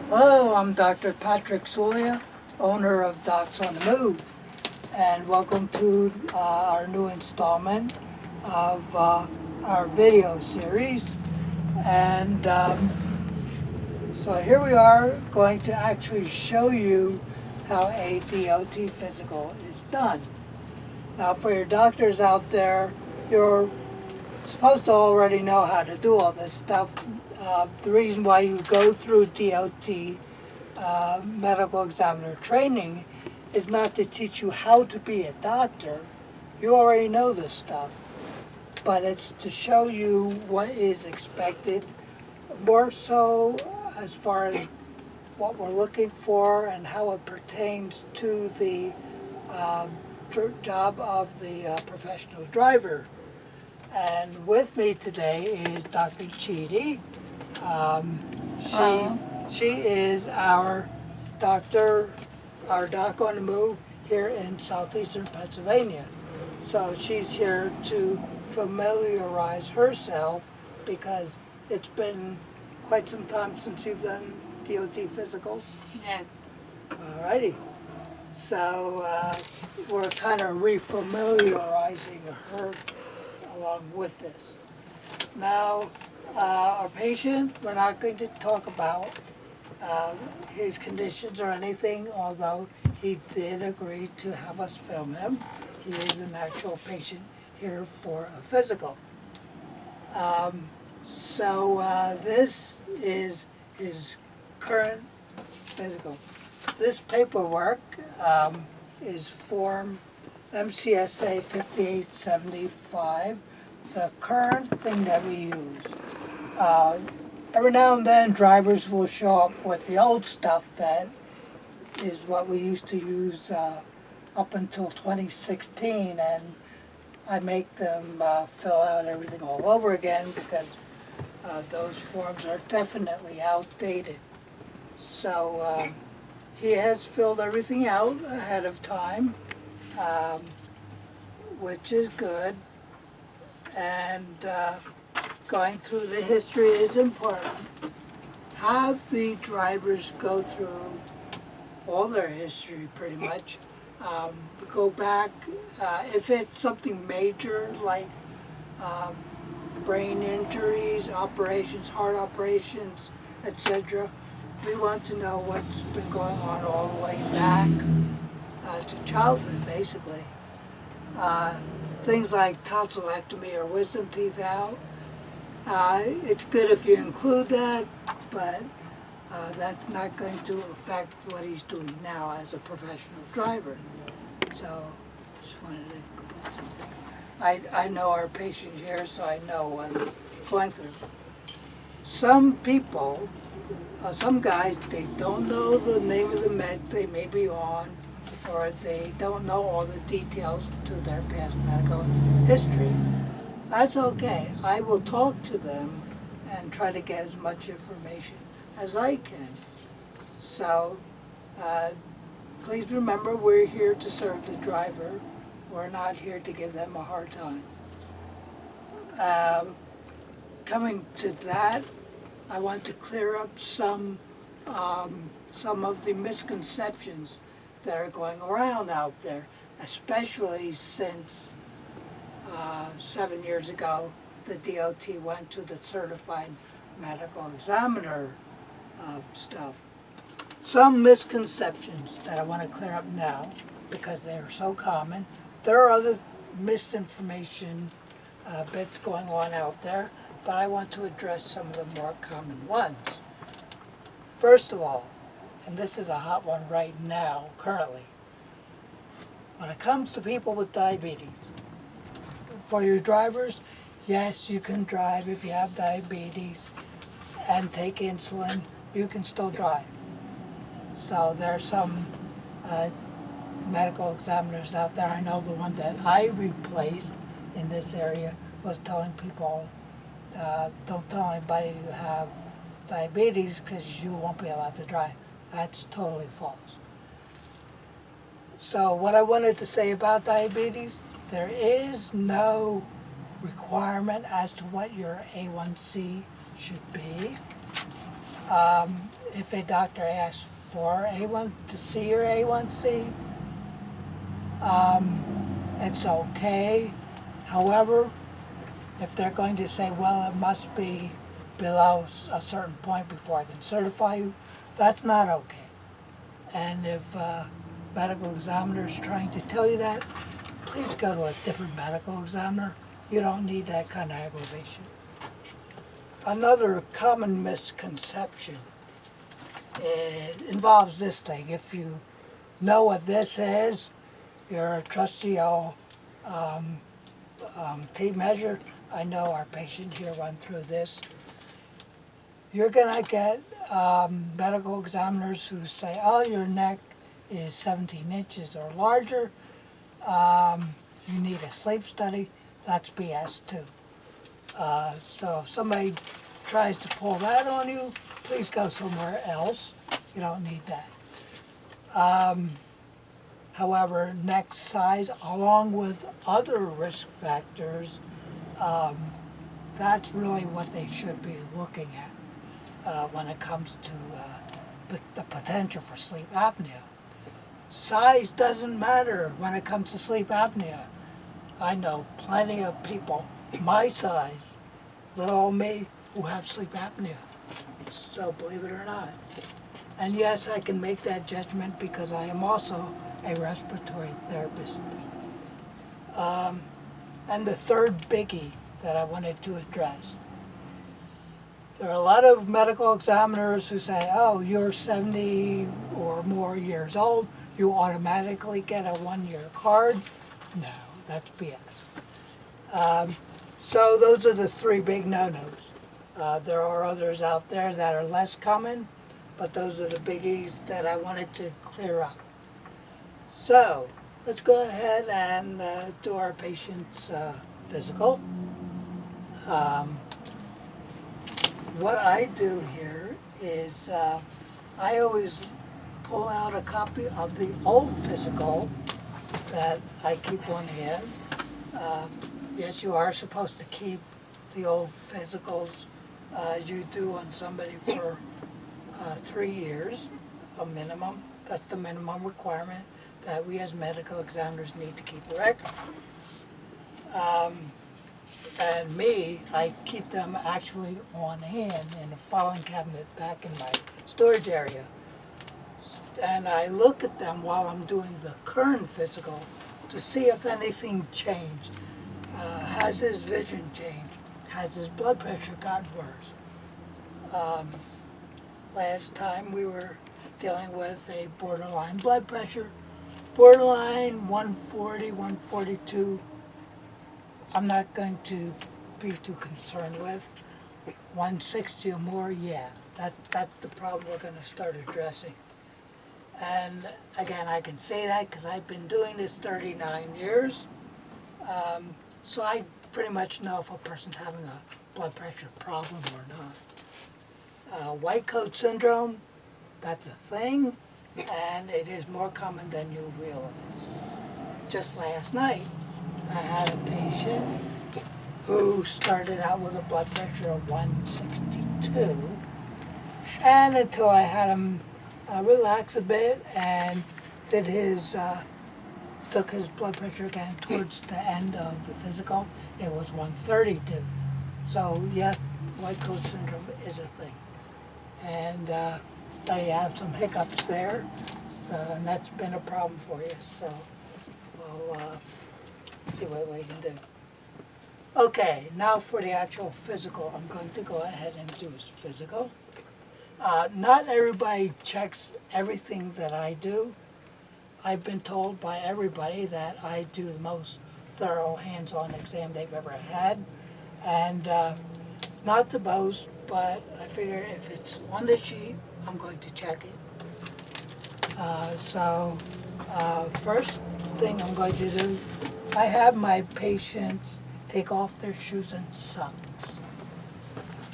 Hello, I'm Dr. Patrick Suglia, owner of Docs on the Move, and welcome to our new installment of our video series. And so here we are going to actually show you how a DOT physical is done. Now, for your doctors out there, you're supposed to already know how to do all this stuff. The reason why you go through DOT medical examiner training is not to teach you how to be a doctor. You already know this stuff, but it's to show you what is expected, more so as far as what we're looking for and how it pertains to the uh, job of the professional driver. And with me today is Dr. Chidi. Um, she Hello. she is our doctor, our doc on the move here in southeastern Pennsylvania. So she's here to familiarize herself because it's been quite some time since you've done DOT physicals. Yes. Alrighty. So we're kind of refamiliarizing her along with this. Now, our patient, we're not going to talk about his conditions or anything, although he did agree to have us film him. He is an actual patient here for a physical. This is his current physical. This paperwork is Form MCSA 5875, the current thing that we use. Uh, every now and then drivers will show up with the old stuff that is what we used to use up until 2016, and I make them fill out everything all over again because those forms are definitely outdated. So he has filled everything out ahead of time, um, which is good. And going through the history is important. Have the drivers go through all their history pretty much. Go back, if it's something major like brain injuries, operations, heart operations, etc., we want to know what's been going on all the way back to childhood, basically. Uh, Things like tonsillectomy or wisdom teeth out. It's good if you include that, but that's not going to affect what he's doing now as a professional driver. So, just wanted to complete something. I know our patient here, so I know what I'm going through. Some people, some guys, they don't know the name of the med they may be on, or they don't know all the details to their past medical history. That's okay. I will talk to them and try to get as much information as I can. So, uh, please remember we're here to serve the driver. We're not here to give them a hard time. Uh, Coming to that, I want to clear up some of the misconceptions that are going around out there, especially since 7 years ago the DOT went to the certified medical examiner stuff. Some misconceptions that I want to clear up now because they are so common. There are other misinformation bits going on out there, but I want to address some of the more common ones. First of all, and this is a hot one right now, currently, when it comes to people with diabetes, for your drivers, yes, you can drive if you have diabetes and take insulin, you can still drive. So there are some medical examiners out there. I know the one that I replaced in this area was telling people, don't tell anybody you have diabetes because you won't be allowed to drive. That's totally false. So what I wanted to say about diabetes, there is no requirement as to what your A1C should be. if a doctor asks for A1 to see your A1C, it's okay. However, if they're going to say, well, it must be below a certain point before I can certify you, that's not okay. And if medical examiner is trying to tell you that, please go to a different medical examiner. You don't need that kind of aggravation. Another common misconception involves this thing. If you know what this is, your trusty old tape measure, I know our patient here went through this. You're going to get medical examiners who say, oh, your neck is 17 inches or larger. You need a sleep study. That's BS too. So if somebody tries to pull that on you, please go somewhere else. You don't need that. However, neck size, along with other risk factors, that's really what they should be looking at when it comes to the potential for sleep apnea. Size doesn't matter when it comes to sleep apnea. I know plenty of people my size, little old me, who have sleep apnea. So believe it or not. And yes, I can make that judgment because I am also a respiratory therapist. And the third biggie that I wanted to address. There are a lot of medical examiners who say, oh, you're 70 or more years old, you automatically get a 1-year card. No, that's BS. So those are the three big no-nos. There are others out there that are less common, but those are the biggies that I wanted to clear up. So let's go ahead and do our patient's physical. What I do here is I always pull out a copy of the old physical that I keep on hand. Yes, you are supposed to keep the old physicals you do on somebody for 3 years, a minimum. That's the minimum requirement that we as medical examiners need to keep the record. And me, I keep them actually on hand in a filing cabinet back in my storage area. And I look at them while I'm doing the current physical to see if anything changed. Has his vision changed? Has his blood pressure gotten worse? Last time we were dealing with a borderline blood pressure. Borderline 140, 142. I'm not going to be too concerned with. 160 or more, yeah, that's the problem we're going to start addressing. And again, I can say that because I've been doing this 39 years. So I pretty much know if a person's having a blood pressure problem or not. White coat syndrome, that's a thing, and it is more common than you realize. Just last night, I had a patient who started out with a blood pressure of 162, and until I had him relax a bit and did took his blood pressure again towards the end of the physical, it was 132. So yeah, white coat syndrome is a thing. And so you have some hiccups there, so, and that's been a problem for you. So we'll see what we can do. Okay, now for the actual physical. I'm going to go ahead and do his physical. Not everybody checks everything that I do. I've been told by everybody that I do the most thorough hands-on exam they've ever had. And not to boast, but I figure if it's on the sheet, I'm going to check it. First thing I'm going to do, I have my patients take off their shoes and socks.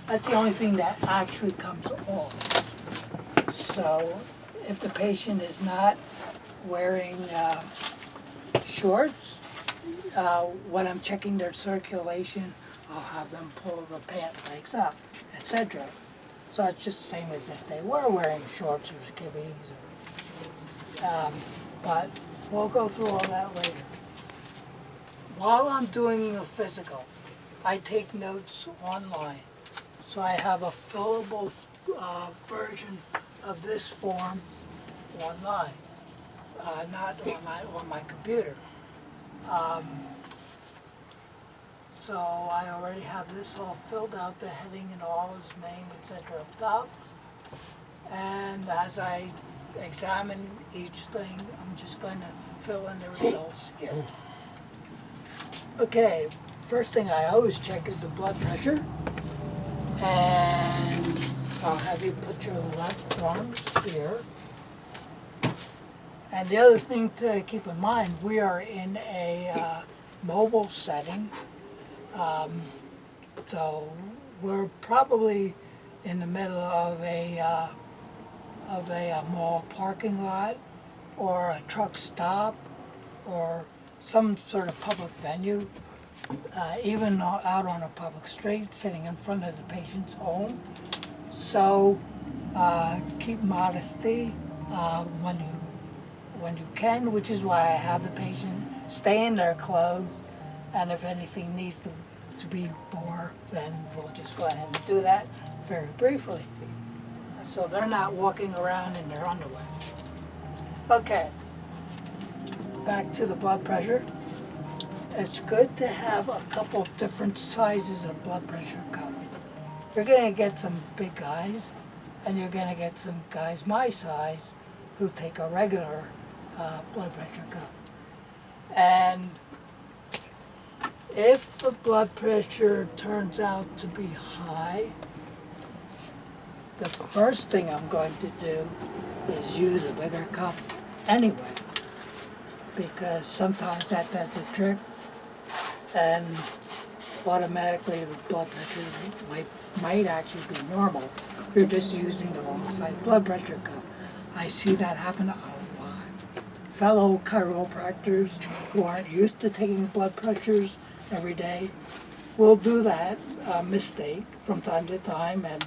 That's the only thing that actually comes off. So if the patient is not wearing shorts, when I'm checking their circulation, I'll have them pull the pant legs up, etc. So it's just the same as if they were wearing shorts or skivvies. But we'll go through all that later. While I'm doing the physical, I take notes online. So I have a fillable version of this form online, not online on my computer. So I already have this all filled out, the heading and all, his name, etc. up top. And as I examine each thing, I'm just going to fill in the results here. Okay, first thing I always check is the blood pressure. And I'll have you put your left arm here. And the other thing to keep in mind, we are in a mobile setting. So we're probably in the middle of a mall parking lot or a truck stop or some sort of public venue, even out on a public street, sitting in front of the patient's home. So keep modesty when you can, which is why I have the patient stay in their clothes, and if anything needs to be bore, then we'll just go ahead and do that very briefly. So they're not walking around in their underwear. Okay, back to the blood pressure. It's good to have a couple of different sizes of blood pressure cuff. You're going to get some big guys, and you're going to get some guys my size who take a regular blood pressure cuff. And if the blood pressure turns out to be high, the first thing I'm going to do is use a bigger cuff anyway, because sometimes that does the trick, and automatically the blood pressure might actually be normal. You're just using the wrong size blood pressure cuff. I see that happen a lot. Fellow chiropractors who aren't used to taking blood pressures every day will do that mistake from time to time, and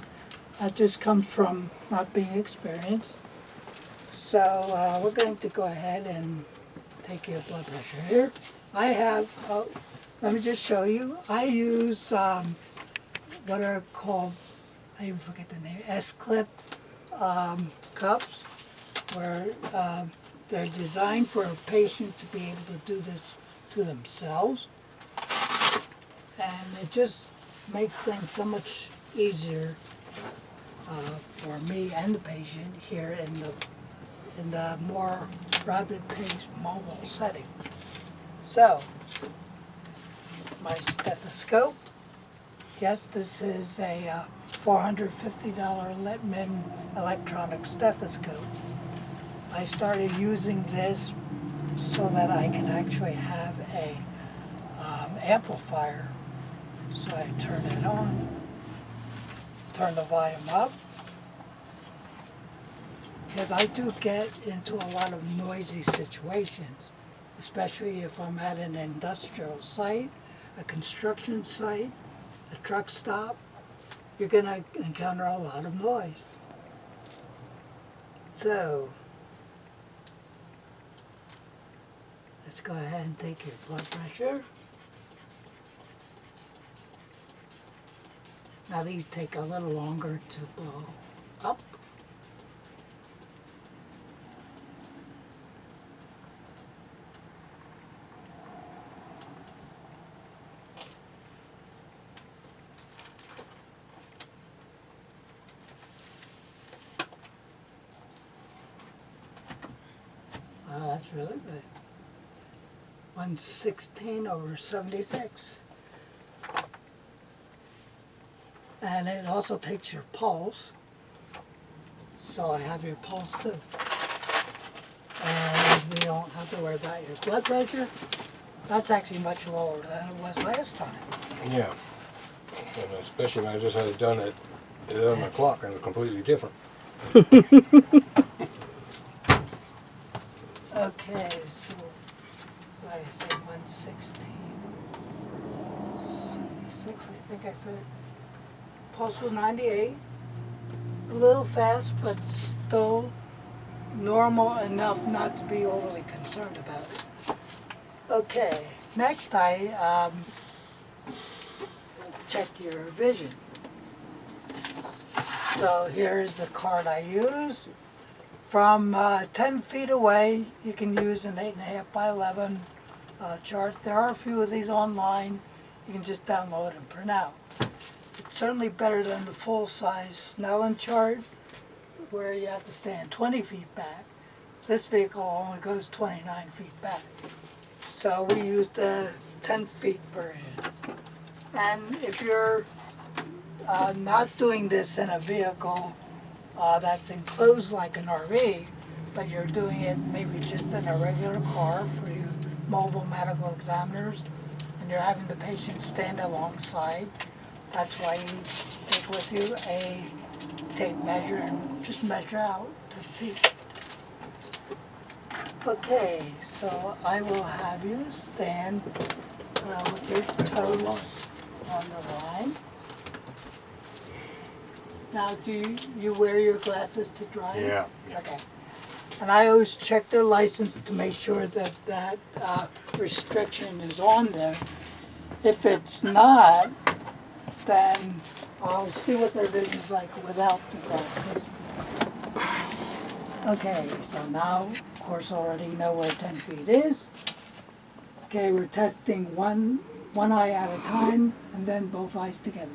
that just comes from not being experienced. So we're going to go ahead and take your blood pressure here. I have, let me just show you. I use what are called, I even forget the name, S-clip cuffs, where they're designed for a patient to be able to do this to themselves. And it just makes things so much easier for me and the patient here in the more rapid-paced mobile setting. So, my stethoscope. Yes, this is a $450 Littman electronic stethoscope. I started using this so that I can actually have a amplifier. So I turn it on, turn the volume up, because I do get into a lot of noisy situations, especially if I'm at an industrial site, a construction site, a truck stop. You're going to encounter a lot of noise. So, let's go ahead and take your blood pressure. Now these take a little longer to blow up. Oh, that's really good. 116/76. And it also takes your pulse. So I have your pulse too. And we don't have to worry about your blood pressure. That's actually much lower than it was last time. Yeah. And especially when I just had it done at 11 o'clock and it was completely different. Okay, so what did I say, 116/76, I think I said. Pulse was 98. a little fast, but still normal enough not to be overly concerned about it. Okay, next I check your vision. So here's the card I use. From 10 feet away, you can use an 8.5 by 11 chart. There are a few of these online. You can just download and print out. It's certainly better than the full-size Snellen chart, where you have to stand 20 feet back. This vehicle only goes 29 feet back. So we use the 10 feet version. And if you're not doing this in a vehicle that's enclosed like an RV, but you're doing it maybe just in a regular car for you mobile medical examiners, and you're having the patient stand alongside, that's why you take with you a tape measure and just measure out 10 feet. Okay, so I will have you stand with your toes on the line. Now, do you wear your glasses to drive? Yeah. Okay. And I always check their license to make sure that that restriction is on there. If it's not, then I'll see what their vision's like without the glasses. Okay, so now, of course, already know what 10 feet is. Okay, we're testing one eye at a time, and then both eyes together.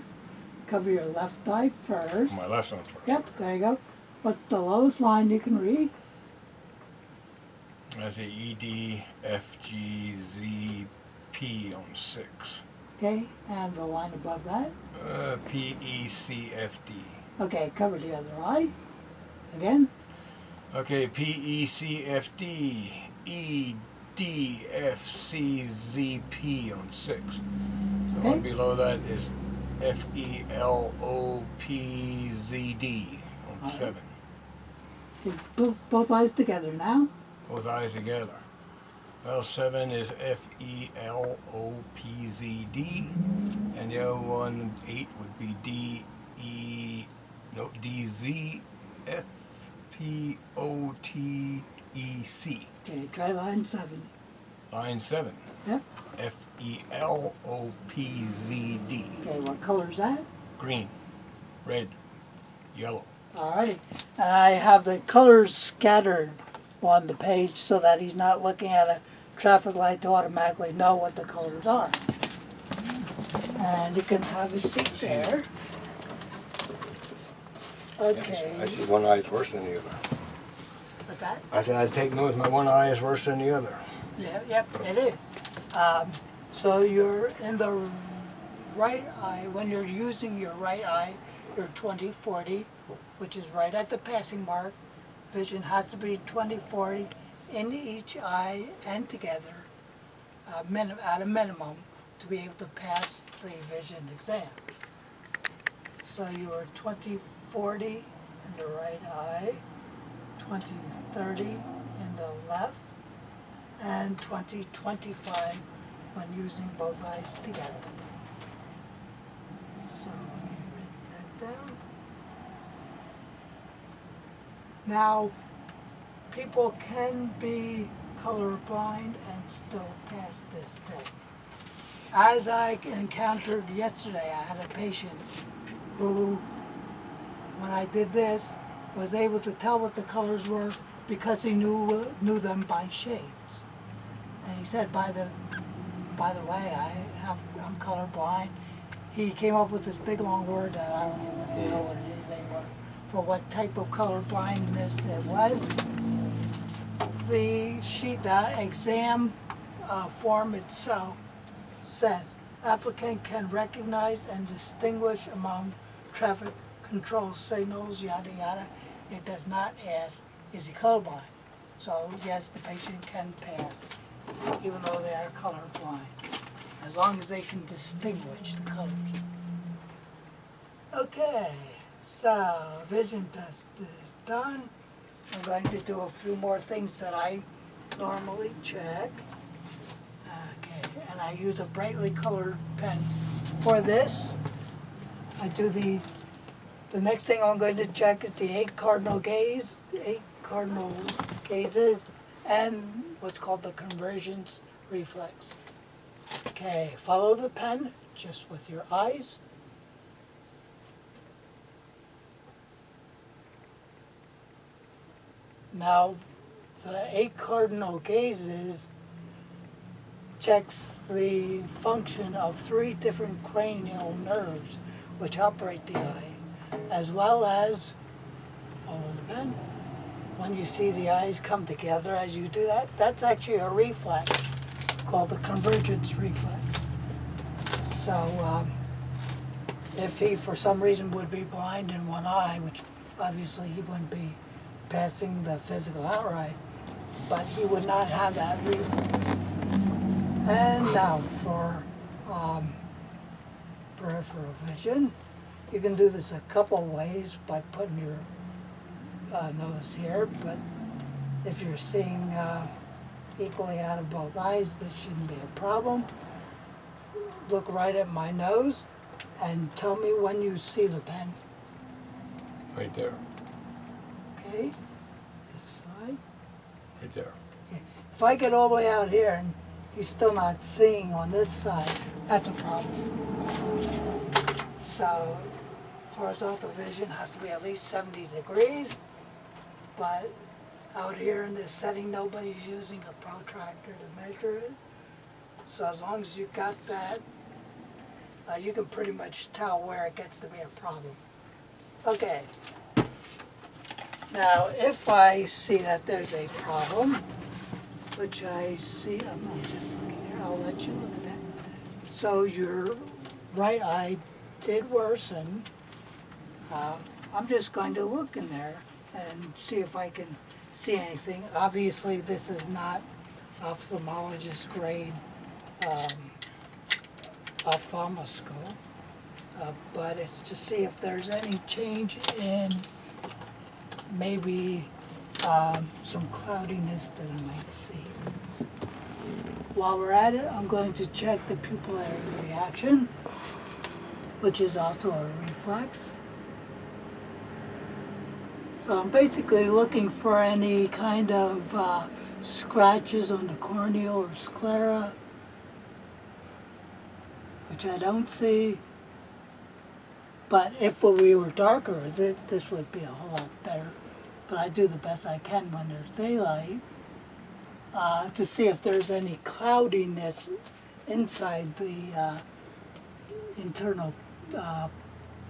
Cover your left eye first. My left one first. Yep, there you go. What's the lowest line you can read? That's a E, D, F, G, Z, P on 6. Okay, and the line above that? P, E, C, F, D. Okay, cover the other eye. Again? Okay, P, E, C, F, D, E, D, F, C, Z, P on 6. The Okay. one below that is F, E, L, O, P, Z, D on 7. Okay, both eyes together now. Both eyes together. Well, 7 is F, E, L, O, P, Z, D. And the other one, 8, would be D, E, no, D, Z, F, P, O, T, E, C. Okay, try line 7. Line 7. Yep. F, E, L, O, P, Z, D. Okay, what color is that? Green, red, yellow. Alrighty. And I have the colors scattered on the page so that he's not looking at a traffic light to automatically know what the colors are. And you can have a seat there. Okay. I see one eye is worse than the other. With that? I said I'd take notice my one eye is worse than the other. Yeah, yep, it is. So you're in the right eye. When you're using your right eye, you're 20/40, which is right at the passing mark. Vision has to be 20/40 in each eye and together at a minimum to be able to pass the vision exam. So you're 20/40 in the right eye, 20/30 in the left, and 20/25 when using both eyes together. So let me write that down. Now, people can be colorblind and still pass this test. As I encountered yesterday, I had a patient who, when I did this, was able to tell what the colors were because he knew them by shades. And he said, by the way, I'm colorblind. He came up with this big long word that I don't even know what it is anymore, for what type of color blindness it was. The sheet, the exam form itself says, applicant can recognize and distinguish among traffic control signals, yada yada. It does not ask, is he colorblind? So yes, the patient can pass, even though they are colorblind, as long as they can distinguish the colors. Okay, so vision test is done. I'm going to do a few more things that I normally check. Okay, and I use a brightly colored pen for this. I do the The next thing I'm going to check is the 8 cardinal gazes, and what's called the convergence reflex. Okay, follow the pen just with your eyes. Now, the 8 cardinal gazes checks the function of 3 different cranial nerves which operate the eye, as well as, follow the pen, when you see the eyes come together as you do that, that's actually a reflex called the convergence reflex. So if he for some reason would be blind in one eye, which obviously he wouldn't be passing the physical outright, but he would not have that reflex. And now for peripheral vision, you can do this a couple ways by putting your nose here, but if you're seeing equally out of both eyes, this shouldn't be a problem. Look right at my nose and tell me when you see the pen. Right there. Okay, this side. Right there. Okay. If I get all the way out here and he's still not seeing on this side, that's a problem. So horizontal vision has to be at least 70 degrees, but out here in this setting, nobody's using a protractor to measure it. So as long as you got that, you can pretty much tell where it gets to be a problem. Okay. Now, if I see that there's a problem, which I see, I'm not just looking here, I'll let you look at that. So your right eye did worsen. I'm just going to look in there and see if I can see anything. Obviously, this is not ophthalmologist grade ophthalmoscope, but it's to see if there's any change in maybe some cloudiness that I might see. While we're at it, I'm going to check the pupillary reaction, which is also a reflex. So I'm basically looking for any kind of scratches on the corneal or sclera, which I don't see. But if we were darker, this would be a whole lot better. But I do the best I can when there's daylight to see if there's any cloudiness inside the internal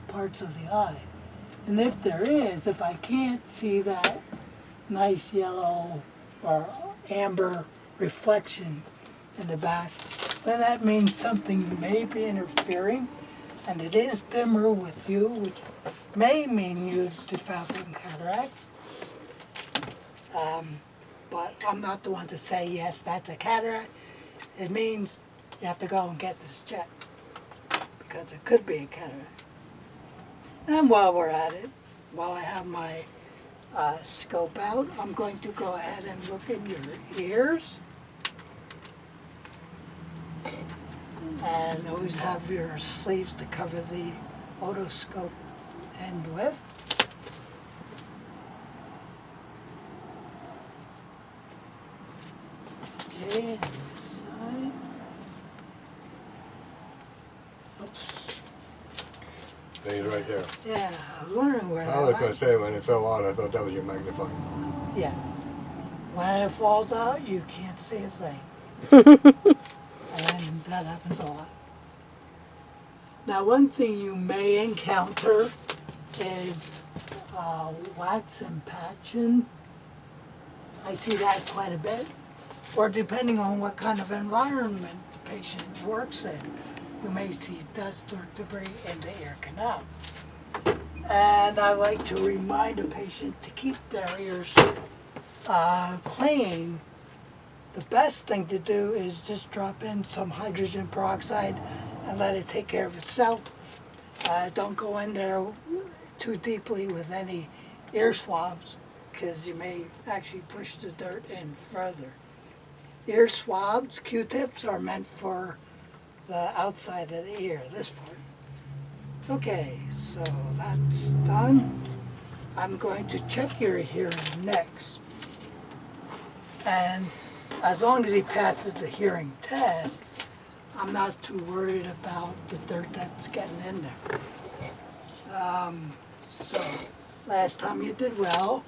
parts of the eye. And if there is, if I can't see that nice yellow or amber reflection in the back, then that means something may be interfering, and it is dimmer with you, which may mean you developing cataracts. But I'm not the one to say, yes, that's a cataract. It means you have to go and get this checked, because it could be a cataract. And while we're at it, while I have my scope out, I'm going to go ahead and look in your ears. And always have your sleeves to cover the otoscope end with. Okay, and this side. Oops. He's right there. Yeah, I was wondering where I that was going to went. say, when it fell out, I thought that was your magnifying. Yeah. When it falls out, you can't see a thing. And that happens a lot. Now, one thing you may encounter is wax impaction. I see that quite a bit. Or depending on what kind of environment the patient works in, you may see dust or debris in the ear canal. And I like to remind a patient to keep their ears clean. The best thing to do is just drop in some hydrogen peroxide and let it take care of itself. Don't go in there too deeply with any ear swabs, because you may actually push the dirt in further. Ear swabs, Q-tips, are meant for the outside of the ear, this part. Okay, so that's done. I'm going to check your hearing next. And as long as he passes the hearing test, I'm not too worried about the dirt that's getting in there. So, last time you did well.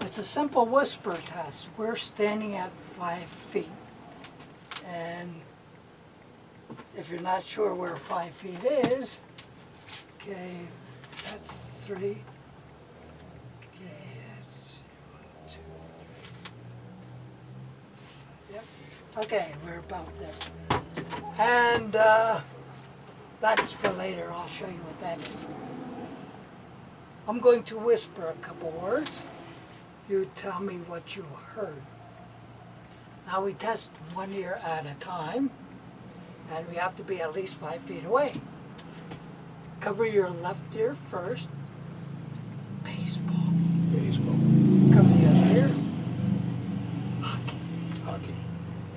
It's a simple whisper test. We're standing at 5 feet. And if you're not sure where 5 feet is, okay, that's 3. Okay, that's 1, 2, 3. Yep. Okay, we're about there. And that's for later. I'll show you what that is. I'm going to whisper a couple words. You tell me what you heard. Now we test 1 ear at a time, and we have to be at least 5 feet away. Cover your left ear first. Baseball. Baseball. Cover the other ear. Hockey. Hockey.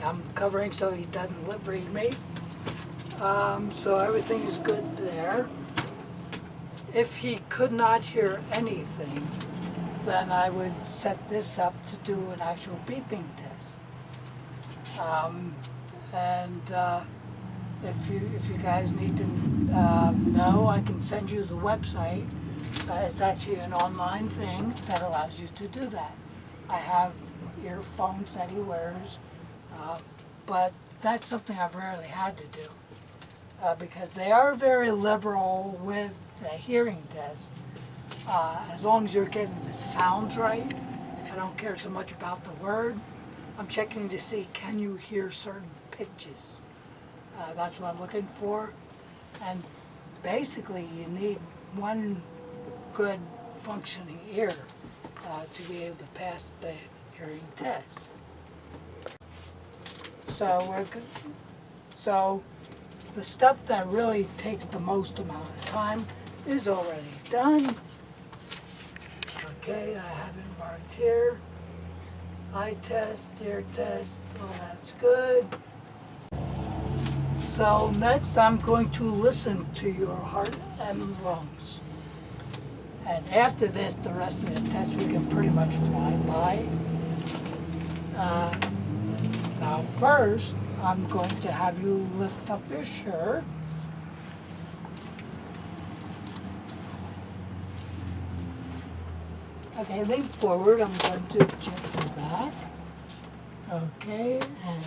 I'm covering so he doesn't lip read me. So everything is good there. If he could not hear anything, then I would set this up to do an actual beeping test. If you guys need to know, I can send you the website. It's actually an online thing that allows you to do that. I have earphones that he wears, but that's something I've rarely had to do because they are very liberal with the hearing test. As long as you're getting the sounds right, I don't care so much about the word. I'm checking to see, can you hear certain pitches? That's what I'm looking for. And basically, you need one good functioning ear to be able to pass the hearing test. So the stuff that really takes the most amount of time is already done. Okay, I have it marked here. Eye test, ear test, all that's good. So next I'm going to listen to your heart and lungs. And after this, the rest of the test we can pretty much fly by. Now first, I'm going to have you lift up your shirt. Okay, lean forward. I'm going to check your back. Okay, and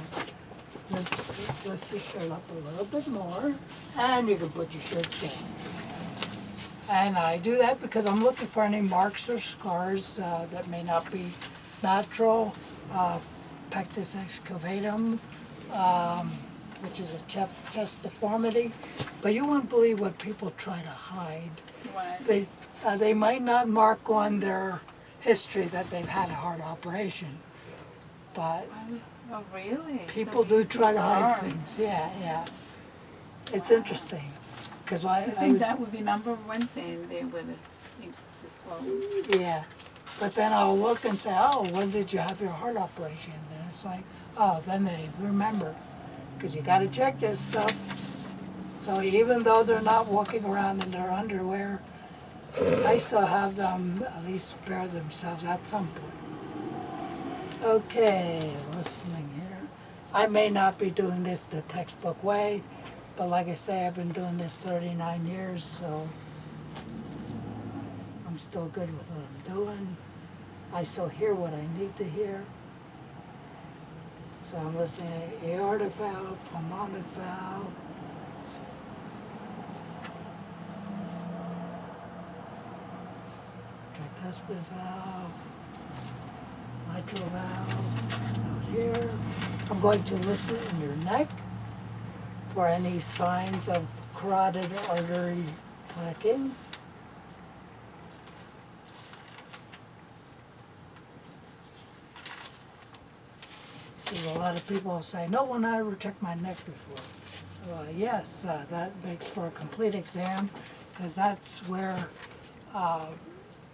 lift your shirt up a little bit more. And you can put your shirt down. And I do that because I'm looking for any marks or scars that may not be natural. Pectus excavatum, which is a chest deformity. But you wouldn't believe what people try to hide. What? They might not mark on their history that they've had a heart operation, but Oh, really? people So do easy try to hide scars. things. Yeah. It's Wow. interesting because I think that would be number one thing they would disclose. yeah. But then I'll look and say, oh, when did you have your heart operation? And it's like, oh, then they remember because you got to check this stuff. So even though they're not walking around in their underwear, I still have them at least spare themselves at some point. Okay, listening here. I may not be doing this the textbook way, but like I say, I've been doing this 39 years, so I'm still good with what I'm doing. I still hear what I need to hear. So I'm listening to aortic valve, pulmonic valve, tricuspid valve, mitral valve, out here. I'm going to listen in your neck for any signs of carotid artery plaquing. There's a lot of people who say, no one ever checked my neck before. Yes, that makes for a complete exam because that's where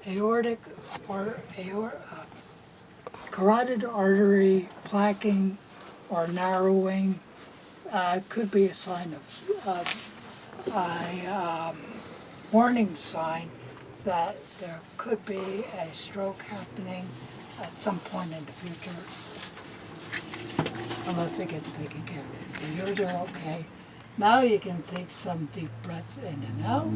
aortic or carotid artery plaquing or narrowing could be a sign of a warning sign that there could be a stroke happening at some point in the future, unless it gets taken care of. So yours are okay. Now you can take some deep breaths in and out.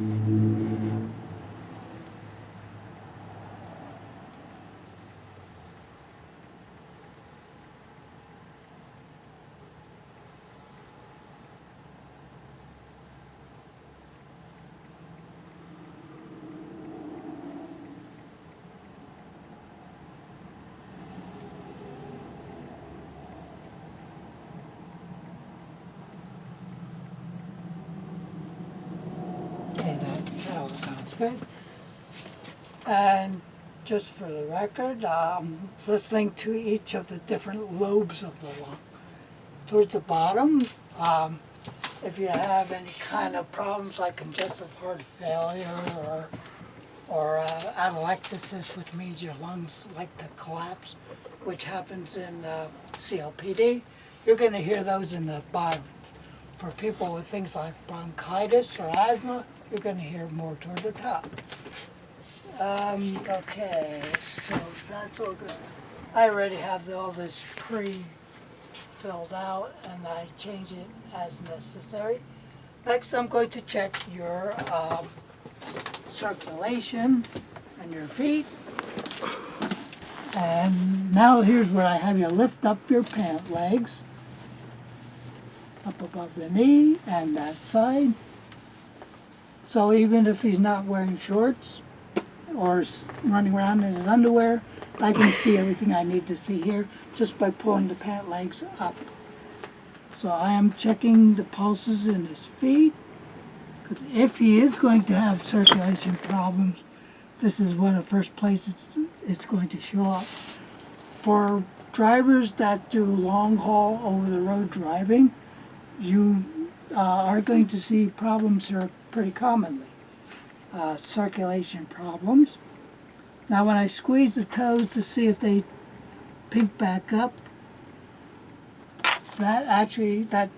Okay, that all sounds good. And just for the record, listening to each of the different lobes of the lung. Towards the bottom, if you have any kind of problems like congestive heart failure or atelectasis, which means your lungs like to collapse, which happens in COPD, you're going to hear those in the bottom. For people with things like bronchitis or asthma, you're going to hear more toward the top. Okay, so that's all good. I already have all this pre-filled out and I change it as necessary. Next, I'm going to check your circulation and your feet. And now here's where I have you lift up your pant legs, up above the knee and that side. So even if he's not wearing shorts or running around in his underwear, I can see everything I need to see here just by pulling the pant legs up. So I am checking the pulses in his feet, because if he is going to have circulation problems, this is one of the first places it's going to show up. For drivers that do long haul over the road driving, you are going to see problems here pretty commonly. Circulation problems. Now when I squeeze the toes to see if they pink back up, that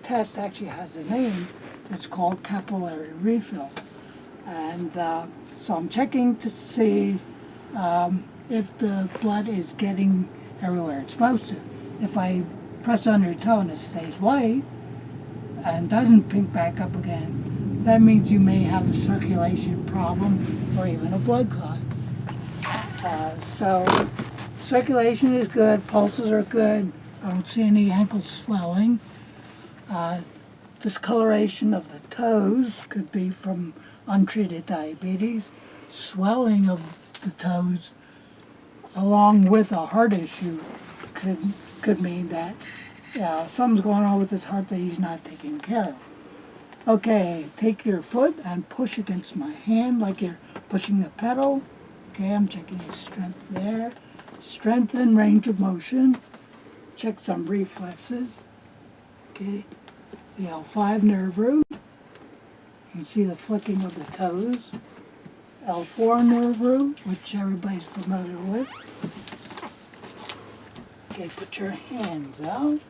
test actually has a name. It's called capillary refill. And so I'm checking to see if the blood is getting everywhere it's supposed to. If I press on your toe and it stays white and doesn't pink back up again, that means you may have a circulation problem or even a blood clot. So circulation is good, pulses are good. I don't see any ankle swelling. Discoloration of the toes could be from untreated diabetes. Swelling of the toes along with a heart issue could mean that something's going on with his heart that he's not taking care of. Okay, take your foot and push against my hand like you're pushing the pedal. Okay, I'm checking his strength there. Strength and range of motion. Check some reflexes. Okay, the L5 nerve root. You can see the flicking of the toes. L4 nerve root, which everybody's familiar with. Okay, put your hands out.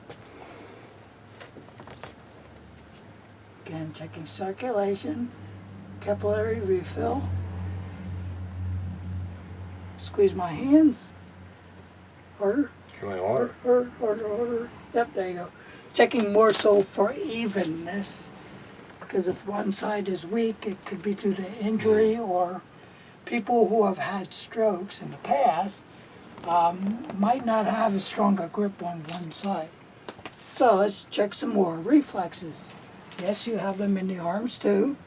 Again, checking circulation, capillary refill. Squeeze my hands. Harder. Come on, Harder. Yep, there you go. Checking more so for evenness, because if one side is weak, it could be due to injury, or people who have had strokes in the past might not have a stronger grip on one side. So let's check some more reflexes. Yes, you have them in the arms too.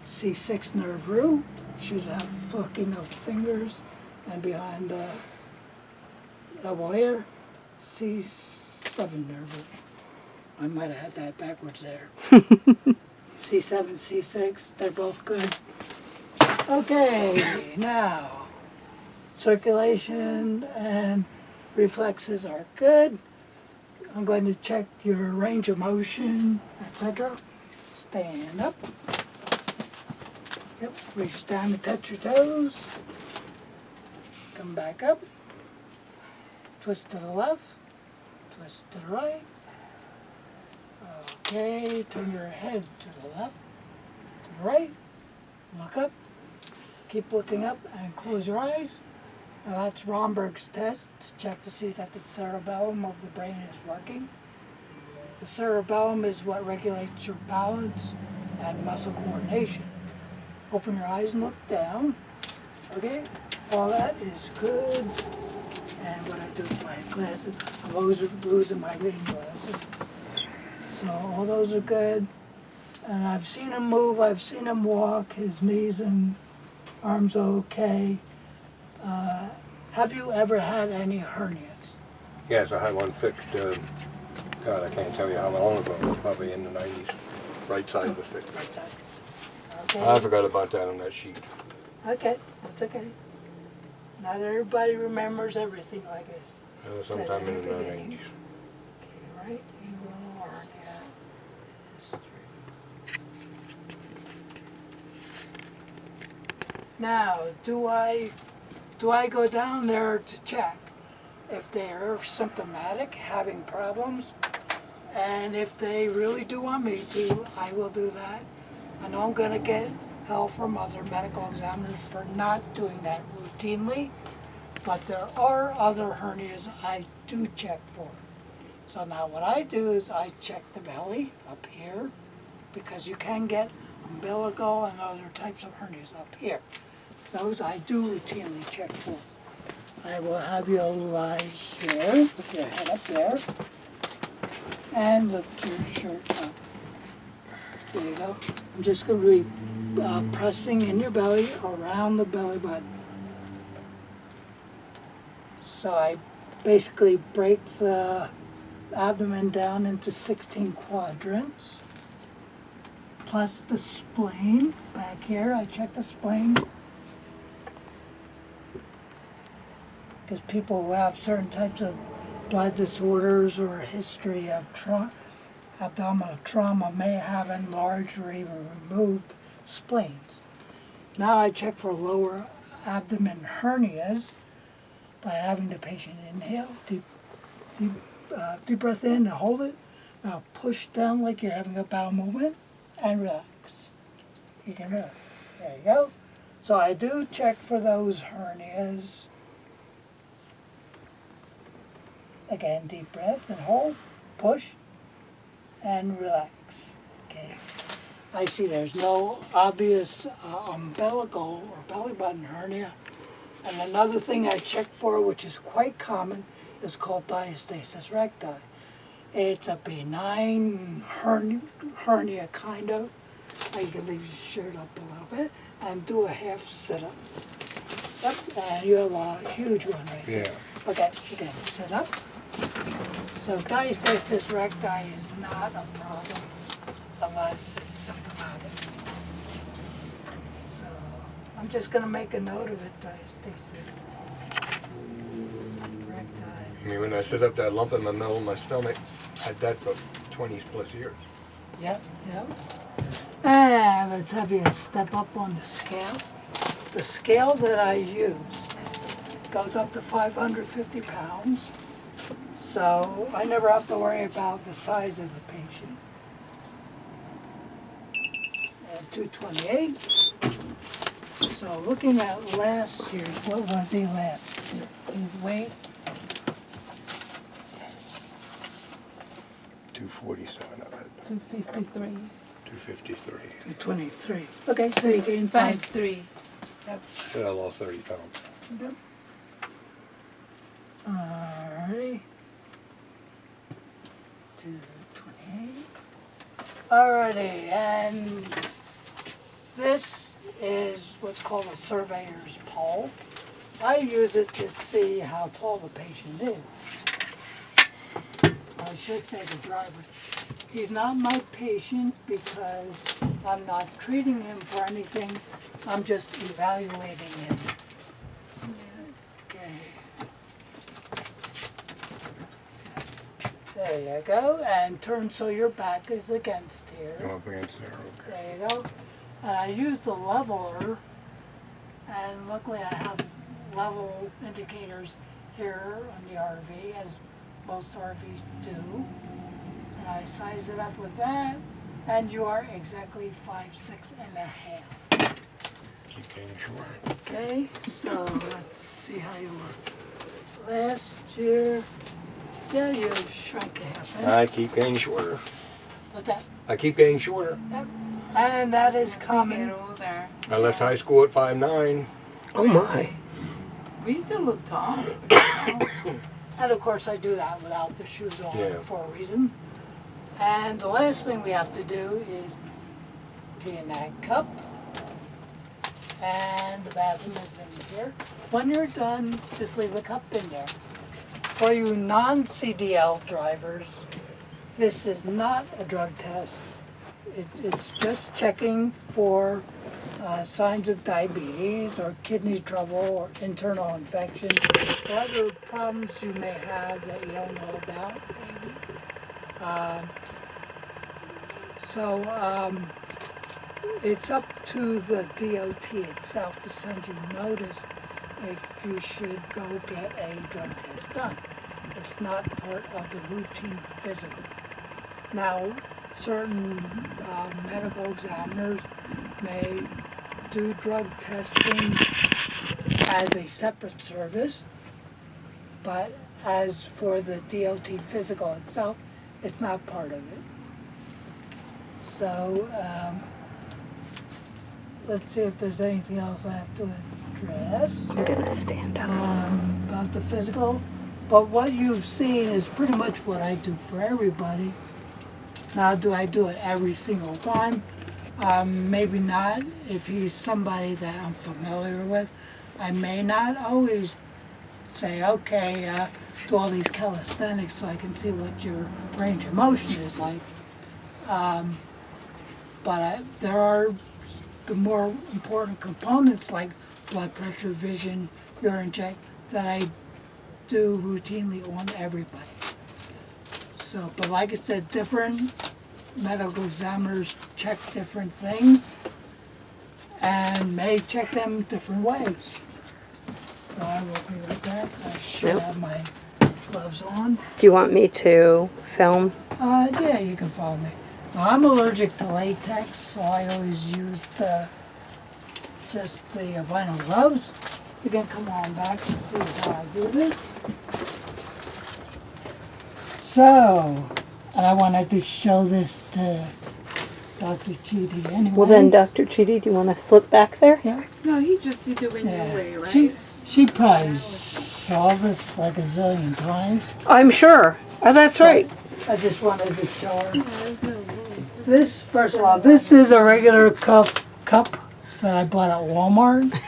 C6 nerve root should have flicking of fingers, and behind the elbow here, C7 nerve root. I might have had that backwards there. C7, C6, they're both good. Okay, now, circulation and reflexes are good. I'm going to check your range of motion, etc. Stand up. Yep, reach down to touch your toes. Come back up. Twist to the left. Twist to the right. Okay, turn your head to the left. right, look up, keep looking up, and close your eyes. Now that's Romberg's test to check to see that the cerebellum of the brain is working. The cerebellum is what regulates your balance and muscle coordination. Open your eyes and look down. Okay, all that is good. And what I do with my glasses, I'm always losing my reading glasses. So all those are good. And I've seen him move, I've seen him walk, his knees and arms are okay. Have you ever had any hernias? Yes, I had one fixed, God, I can't tell you how long ago, it was probably in the 90s. Right side was fixed. Right side. Okay. I forgot about that on that sheet. Okay, that's okay. Not everybody remembers everything like this. Sometime in the beginning. 90s. Okay, right inguinal hernia history. Now, do I go down there to check if they are symptomatic, having problems? And if they really do want me to, I will do that. I know I'm going to get help from other medical examiners for not doing that routinely, but there are other hernias I do check for. So now what I do is I check the belly up here, because you can get umbilical and other types of hernias up here. Those I do routinely check for. I will have you lie here, put your head up there, and lift your shirt up. There you go. I'm just going to be pressing in your belly around the belly button. So I basically break the abdomen down into 16 quadrants, plus the spleen. Back here, I check the spleen. Because people who have certain types of blood disorders or a history of abdominal trauma may have enlarged or even removed spleens. Now I check for lower abdomen hernias by having the patient inhale, deep breath in and hold it. Now push down like you're having a bowel movement and relax. You can relax. There you go. So I do check for those hernias. Again, deep breath and hold, push, and relax. Okay. I see there's no obvious umbilical or belly button hernia. And another thing I check for, which is quite common, is called diastasis recti. It's a benign hernia, kind of. You can leave your shirt up a little bit and do a half sit-up. Yep, and you have a huge one right there. Okay, again, sit up. So diastasis recti is not a problem unless it's symptomatic. So I'm just going to make a note of it, diastasis recti. I mean, when I sit up, that lump in the middle of my stomach, I had that for 20 plus years. Yep, yep. And let's have you step up on the scale. The scale that I use goes up to 550 pounds. So I never have to worry about the size of the patient. And 228. So looking at last year's, what was he last year? His weight, 247 of it. 253. 253. 223. Okay, so you gained 5. 5'3". Yep. Said I lost 30 pounds. Yep. Alrighty. 228. Alrighty, and this is what's called a surveyor's pole. I use it to see how tall the patient is. I should say the driver. He's not my patient because I'm not treating him for anything. I'm just evaluating him. Okay. There you go. And turn so your back is against here. I'm up against there, okay. There you go. And I use the leveler, and luckily I have level indicators here on the RV, as most RVs do. And I size it up with that, and you are exactly 5'6½". Keep getting shorter. Okay, so let's see how you were last year. Yeah, you shrank a half inch. I keep getting shorter. But that, I keep getting shorter. yep. And that is Get common. older. I left high school at 5'9". Oh my. We still look tall. And of course, I do that without the shoes on Yeah. for a reason. And the last thing we have to do is pee in that cup. And the bathroom is in here. When you're done, just leave the cup in there. For you non-CDL drivers, this is not a drug test. It's just checking for signs of diabetes or kidney trouble or internal infection or other problems you may have that you don't know about, maybe. It's up to the DOT itself to send you notice if you should go get a drug test done. It's not part of the routine physical. Now, certain medical examiners may do drug testing as a separate service, but as for the DOT physical itself, it's not part of it. So, let's see if there's anything else I have to address I'm gonna stand up. about the physical. But what you've seen is pretty much what I do for everybody. Now, do I do it every single time? Maybe not. If he's somebody that I'm familiar with, I may not always say, okay, do all these calisthenics so I can see what your range of motion is like. But there are the more important components like blood pressure, vision, urine check that I do routinely on everybody. So, but like I said, different medical examiners check different things and may check them different ways. So I will be right back. I should Yep. have my gloves on. Do you want me to film? Yeah, you can follow me. Now, I'm allergic to latex, so I always use just the vinyl gloves. You can come on back and see how I do this. So, and I wanted to show this to Dr. Chidi anyway. Well then, Dr. Chidi, do you want to slip back there? Yeah, No, he just you do it your way, yeah. right? She probably saw this like a zillion times. I'm sure. Oh, that's right. I just wanted to show her. This, first of all, this is a regular cup that I bought at Walmart.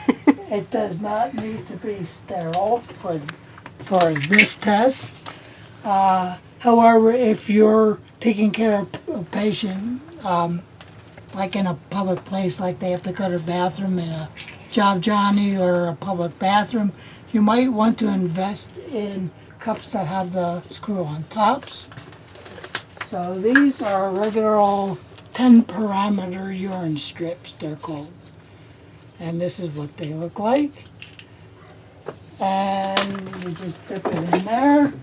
It does not need to be sterile for this test. However, if you're taking care of a patient, like in a public place, like they have to go to the bathroom in a Job Johnny or a public bathroom, you might want to invest in cups that have the screw-on tops. So these are regular old 10-parameter urine strips, they're called. And this is what they look like. And you just dip it in there.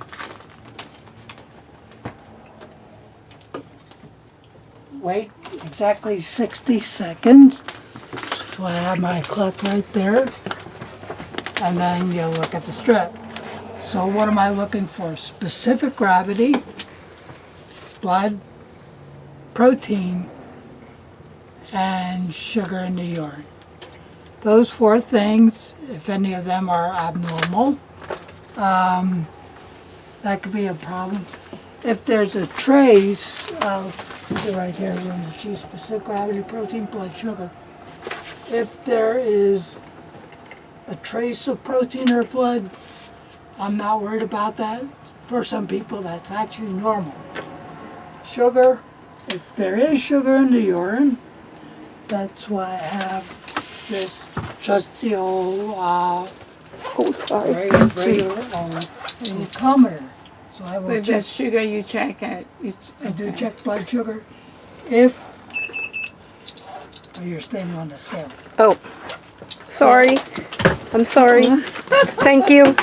Wait exactly 60 seconds. So I have my clock right there. And then you look at the strip. So what am I looking for? Specific gravity, blood, protein, and sugar in the urine. Those four things, if any of them are abnormal, that could be a problem. If there's a trace of, right here, we're going to choose specific gravity, protein, blood, sugar. If there is a trace of protein or blood, I'm not worried about that. For some people, that's actually normal. Sugar, if there is sugar in the urine, that's why I have this trusty old Oh, sorry. regular glucometer. So I So will if check. that's sugar, you check it. I do check blood sugar. If you're standing on the scale. Oh, sorry. I'm sorry. Thank you. Now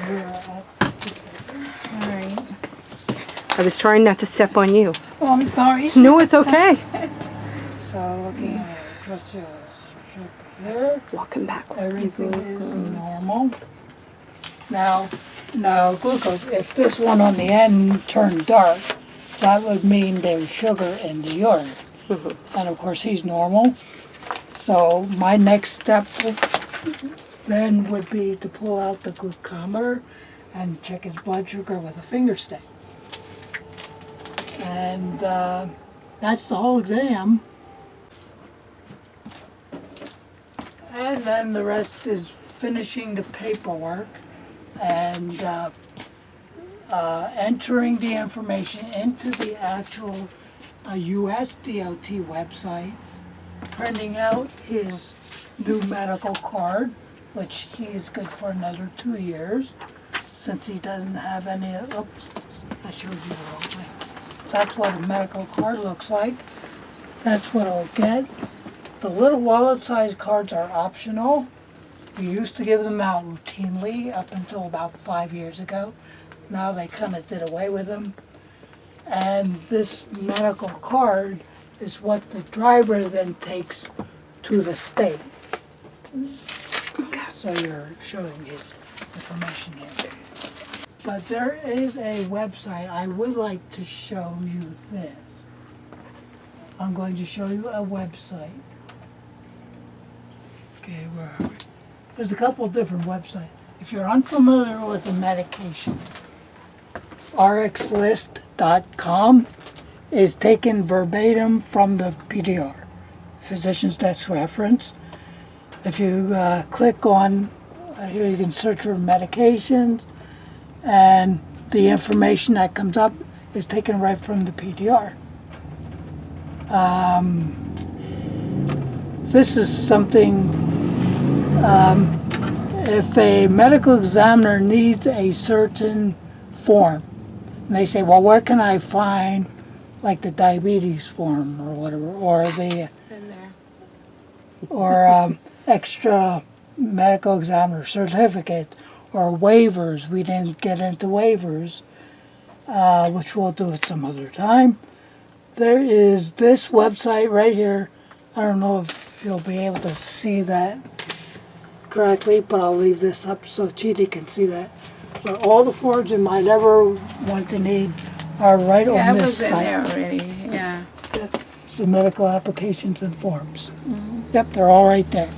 we're at 67. All right. I was trying not to step on you. Oh, I'm sorry. No, it's okay. So looking at just a strip here, Walking backwards. everything is normal. Now glucose, if this one on the end turned dark, that would mean there's sugar in the urine. And of course he's normal. So my next step then would be to pull out the glucometer and check his blood sugar with a finger stick. And that's the whole exam. And then the rest is finishing the paperwork and entering the information into the actual US DOT website, printing out his new medical card, which he is good for another 2 years, since he doesn't have any, oops, I showed you the wrong thing. That's what a medical card looks like. That's what I'll get. The little wallet-sized cards are optional. We used to give them out routinely up until about 5 years ago. Now they kind of did away with them. And this medical card is what the driver then takes to the state. So you're showing his information here. But there is a website. I would like to show you this. I'm going to show you a website. Okay, where are we? There's a couple of different websites. If you're unfamiliar with the medication, rxlist.com is taken verbatim from the PDR, Physician's Desk Reference. If you click on, here you can search for medications, and the information that comes up is taken right from the PDR. This is something, if a medical examiner needs a certain form, and they say, well, where can I find like the diabetes form or whatever, or the, or extra medical examiner certificate, or waivers. We didn't get into waivers, which we'll do at some other time. There is this website right here. I don't know if you'll be able to see that correctly, but I'll leave this up so Chidi can see that. But all the forms you might ever want to need are right Yeah, on I this was in site. there already. Yeah. So medical applications and forms. Yep, they're all right there.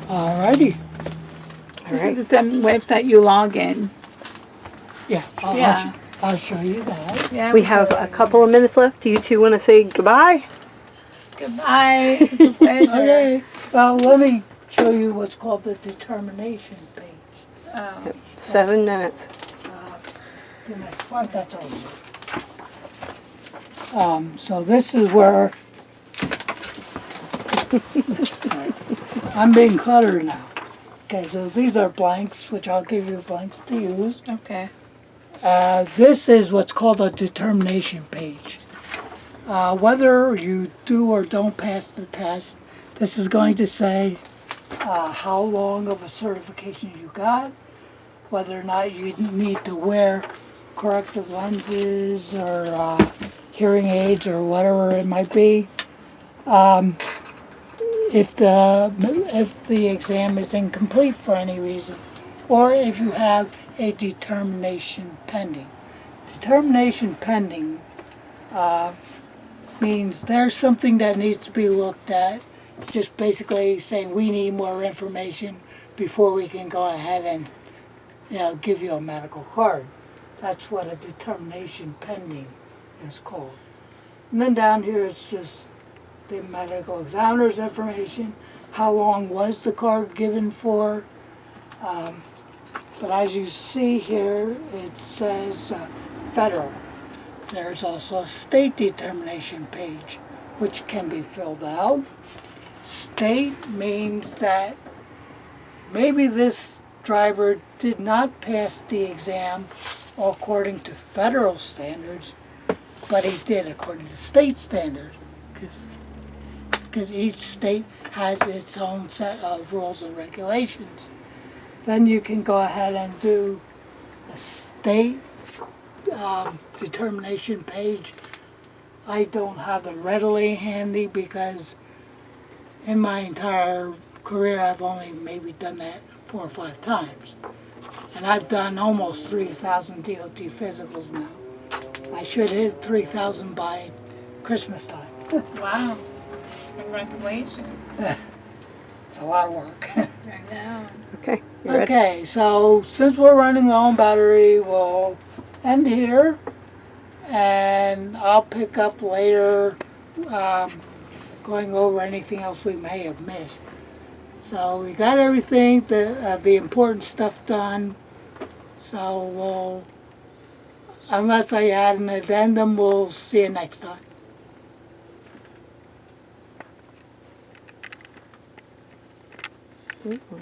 Alrighty. This is the same website you log in. Yeah, Yeah. I'll show you that. Yeah. We have a couple of minutes left. Do you two want to say goodbye? Goodbye. It's a pleasure. Okay, well, let me show you what's called the determination page. Oh. 7 minutes. The next part, that's over. So this is where I'm being cluttered now. Okay, so these are blanks, which I'll give you blanks to use. Okay. This is what's called a determination page. Whether you do or don't pass the test, this is going to say how long of a certification you got, whether or not you need to wear corrective lenses or hearing aids or whatever it might be. If the exam is incomplete for any reason, or if you have a determination pending. Determination pending means there's something that needs to be looked at, just basically saying we need more information before we can go ahead and give you a medical card. That's what a determination pending is called. And then down here it's just the medical examiner's information, how long was the card given for. But as you see here, it says federal. There's also a state determination page, which can be filled out. State means that maybe this driver did not pass the exam according to federal standards, but he did according to state standards, because each state has its own set of rules and regulations. Then you can go ahead and do a state determination page I don't have them readily handy because in my entire career I've only maybe done that 4 or 5 times. And I've done almost 3,000 DOT physicals now. I should hit 3,000 by Christmas time. Wow. Congratulations. It's a lot of work. I know. Okay. You ready? Okay, so since we're running low on battery, we'll end here. And I'll pick up later going over anything else we may have missed. So we got everything, the important stuff done. So we'll, unless I add an addendum, we'll see you next time. Mm-hmm.